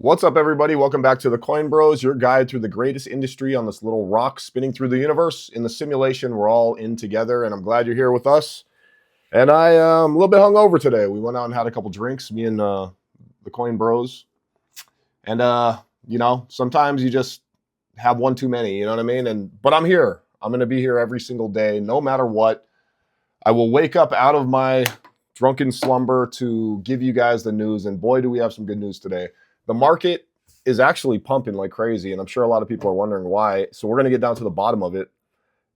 What's up, everybody? Welcome back to the Coinbros, your guide through the greatest industry on this little rock spinning through the universe. In the simulation, we're all in together, and I'm glad you're here with us. And I am a little bit hungover today. We went out and had a couple drinks, me and the Coinbros. And sometimes you just have one too many. You know what I mean? But I'm here. I'm going to be here every single day, no matter what. I will wake up out of my drunken slumber to give you guys the news. And boy, do we have some good news today. The market is actually pumping like crazy, and I'm sure a lot of people are wondering why. So we're going to get down to the bottom of it.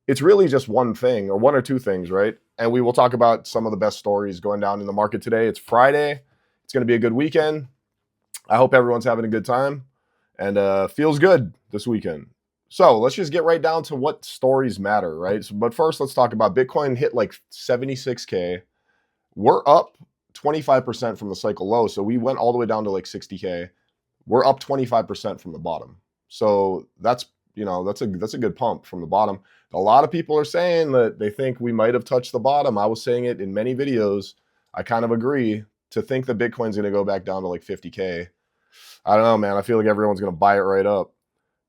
It's really just one thing, or one or two things, right? And we will talk about some of the best stories going down in the market today. It's Friday. It's going to be a good weekend. I hope everyone's having a good time and feels good this weekend. So let's just get right down to what stories matter, right? But first, let's talk about Bitcoin hit like 76K. We're up 25% from the cycle low. So we went all the way down to like 60K. We're up 25% from the bottom. So that's a good pump from the bottom. A lot of people are saying that they think we might have touched the bottom. I was saying it in many videos. I kind of agree. To think that Bitcoin's going to go back down to like 50K. I don't know, man. I feel like everyone's going to buy it right up.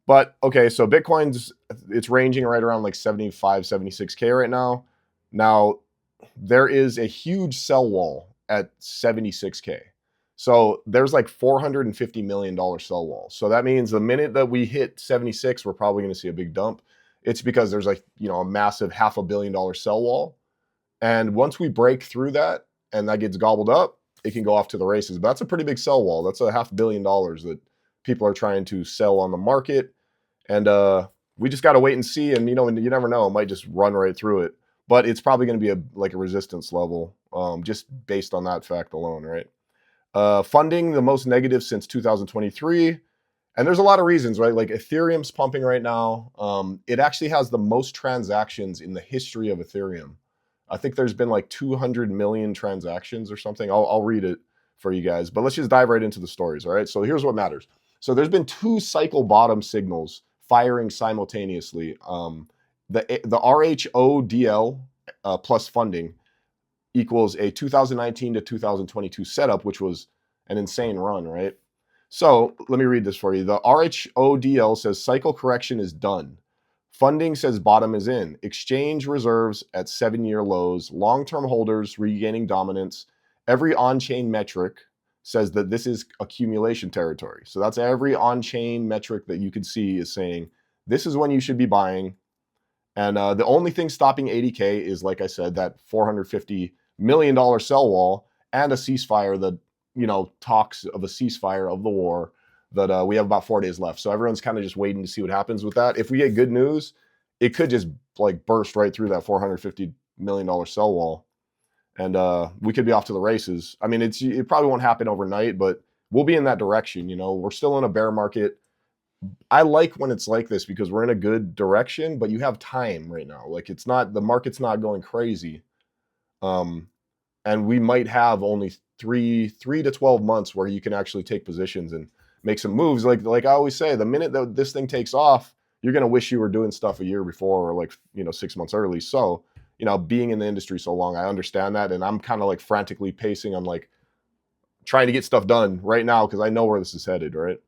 But okay, so it's ranging right around like 75, 76K right now. Now, there is a huge sell wall at 76K. So there's like $450 million sell wall. So that means the minute that we hit 76, we're probably going to see a big dump. It's because there's like, a massive $500 million sell wall. And once we break through that and that gets gobbled up, it can go off to the races. But that's a pretty big sell wall. That's $500 million that people are trying to sell on the market. And we just got to wait and see. And, you never know. It might just run right through it. But it's probably going to be a resistance level just based on that fact alone, right? Funding, the most negative since 2023. And there's a lot of reasons, right? Like Ethereum's pumping right now. It actually has the most transactions in the history of Ethereum. I think there's been like 200 million transactions or something. I'll read it for you guys. But let's just dive right into the stories, all right? So here's what matters. So there's been 2 cycle bottom signals firing simultaneously. The RHODL plus funding equals a 2019 to 2022 setup, which was an insane run, right? So let me read this for you. The RHODL says cycle correction is done. Funding says bottom is in. Exchange reserves at 7-year lows. Long-term holders regaining dominance. Every on-chain metric says that this is accumulation territory. So that's every on-chain metric that you could see is saying this is when you should be buying. And the only thing stopping 80K is, like I said, that $450 million sell wall and a ceasefire that, talks of a ceasefire of the war that we have about 4 days left. So everyone's kind of just waiting to see what happens with that. If we get good news, it could just like burst right through that $450 million sell wall. And we could be off to the races. I mean, it probably won't happen overnight, but we'll be in that direction. We're still in a bear market. I like when it's like this because we're in a good direction, but you have time right now. Like the market's not going crazy. And we might have only 3 to 12 months where you can actually take positions and make some moves. Like I always say, the minute that this thing takes off, you're going to wish you were doing stuff a year before or 6 months early. So, being in the industry so long, I understand that. And I'm kind of like frantically pacing on like trying to get stuff done right now because I know where this is headed, right?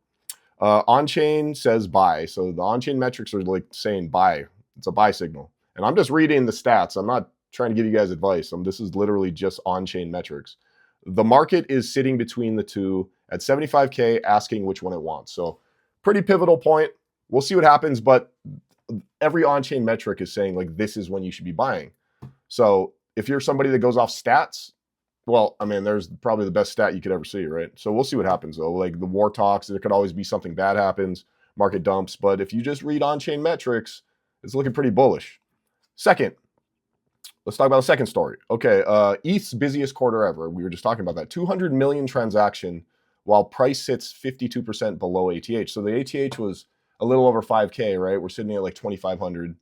On-chain says buy. So the on-chain metrics are like saying buy. It's a buy signal. And I'm just reading the stats. I'm not trying to give you guys advice. This is literally just on-chain metrics. The market is sitting between the two at 75K, asking which one it wants. So pretty pivotal point. We'll see what happens, but every on-chain metric is saying like this is when you should be buying. So if you're somebody that goes off stats, well, I mean, there's probably the best stat you could ever see, right? So we'll see what happens though. Like the war talks, there could always be something bad happens, market dumps. But if you just read on-chain metrics, it's looking pretty bullish. Second, let's talk about the second story. Okay, ETH's busiest quarter ever. We were just talking about that. 200 million transaction while price sits 52% below ATH. So the ATH was a little over 5K, right? We're sitting at like 2,500.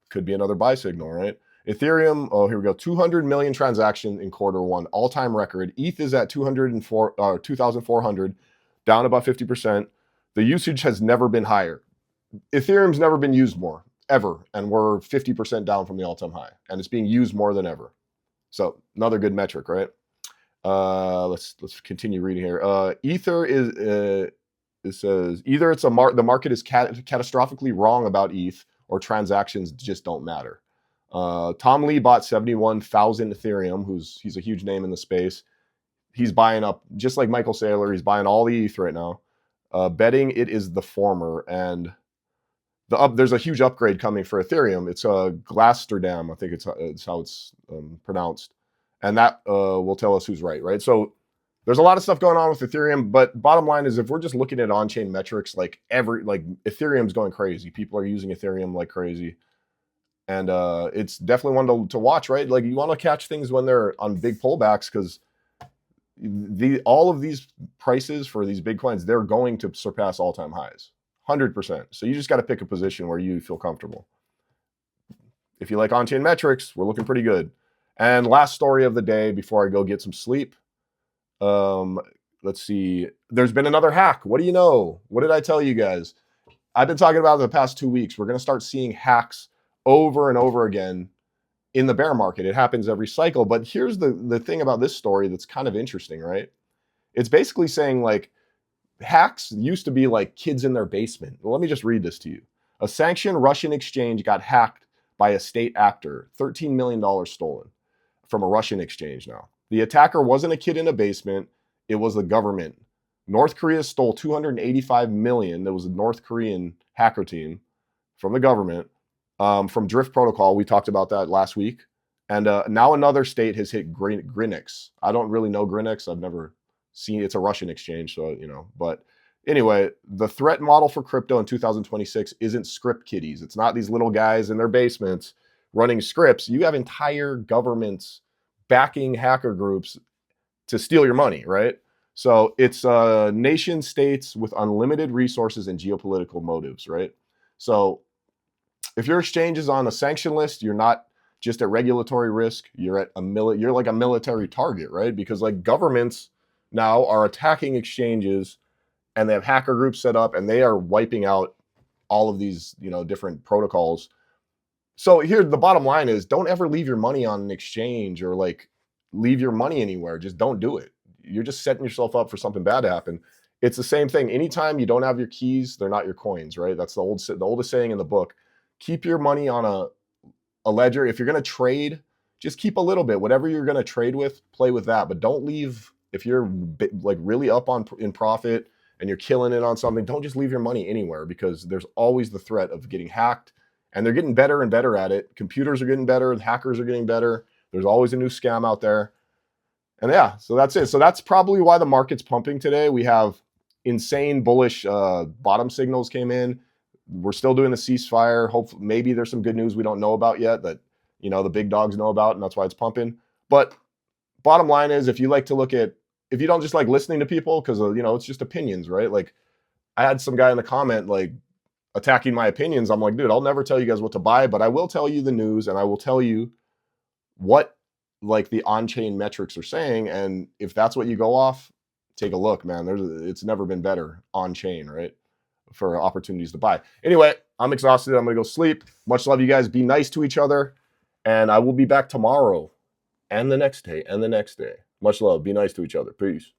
Could be another buy signal, right? Ethereum, here we go. 200 million transactions in quarter one, all-time record. ETH is at 2,400, down about 50%. The usage has never been higher. Ethereum's never been used more, ever. And we're 50% down from the all-time high. And it's being used more than ever. So another good metric, right? Let's continue reading here. Ether is it says either it's the market is catastrophically wrong about ETH, or transactions just don't matter. Tom Lee bought 71,000 Ethereum. He's a huge name in the space. He's buying up, just like Michael Saylor. He's buying all the ETH right now, betting it is the former. And there's a huge upgrade coming for Ethereum. It's a Glasterdam, I think it's how it's pronounced, and that will tell us who's right. So there's a lot of stuff going on with Ethereum, but bottom line is, if we're just looking at on-chain metrics, like Ethereum's going crazy. People are using Ethereum like crazy, and it's definitely one to watch, right? Like, you want to catch things when they're on big pullbacks, because all of these prices for these big coins, they're going to surpass all-time highs. 100%. So you just got to pick a position where you feel comfortable. If you like on-chain metrics, we're looking pretty good. And last story of the day before I go get some sleep. Let's see. There's been another hack. What do you know? What did I tell you guys? I've been talking about it the past 2 weeks. We're going to start seeing hacks over and over again in the bear market. It happens every cycle. But here's the thing about this story that's kind of interesting, right? It's basically saying, like, hacks used to be like kids in their basement. Well, let me just read this to you. A sanctioned Russian exchange got hacked by a state actor. $13 million stolen from a Russian exchange now. The attacker wasn't a kid in a basement. It was the government. North Korea stole $285 million. There was a North Korean hacker team from the government, from Drift Protocol. We talked about that last week. And now another state has hit Grinix. I don't really know Grinix. I've never seen, it's a Russian exchange, so, but anyway, the threat model for crypto in 2026 isn't script kiddies. It's not these little guys in their basements running scripts. You have entire governments backing hacker groups to steal your money, right? So it's nation states with unlimited resources and geopolitical motives, right? So if your exchange is on a sanction list, you're not just at regulatory risk. You're at you're like a military target, right? Because, like, governments now are attacking exchanges, and they have hacker groups set up, and they are wiping out all of these, different protocols. So here, the bottom line is, don't ever leave your money on an exchange, or like leave your money anywhere. Just don't do it. You're just setting yourself up for something bad to happen. It's the same thing. Anytime you don't have your keys, they're not your coins, right? That's the oldest saying in the book. Keep your money on a ledger. If you're going to trade, just keep a little bit. Whatever you're going to trade with, play with that. But don't leave. If you're like really up in profit and you're killing it on something, don't just leave your money anywhere, because there's always the threat of getting hacked, and they're getting better and better at it. Computers are getting better. The hackers are getting better. There's always a new scam out there. And yeah, so that's it. So that's probably why the market's pumping today. We have insane bullish bottom signals came in. We're still doing the ceasefire. Hopefully, maybe there's some good news we don't know about yet that, the big dogs know about, and that's why it's pumping. But bottom line is, if you don't just like listening to people, because it's just opinions, right? Like, I had some guy in the comment like attacking my opinions. I'm like, dude, I'll never tell you guys what to buy, but I will tell you the news, and I will tell you what, like, the on-chain metrics are saying. And if that's what you go off, take a look, man. It's never been better on-chain, right, for opportunities to buy. Anyway, I'm exhausted. I'm gonna go sleep. Much love, you guys. Be nice to each other, and I will be back tomorrow and the next day and the next day. Much love. Be nice to each other. Peace.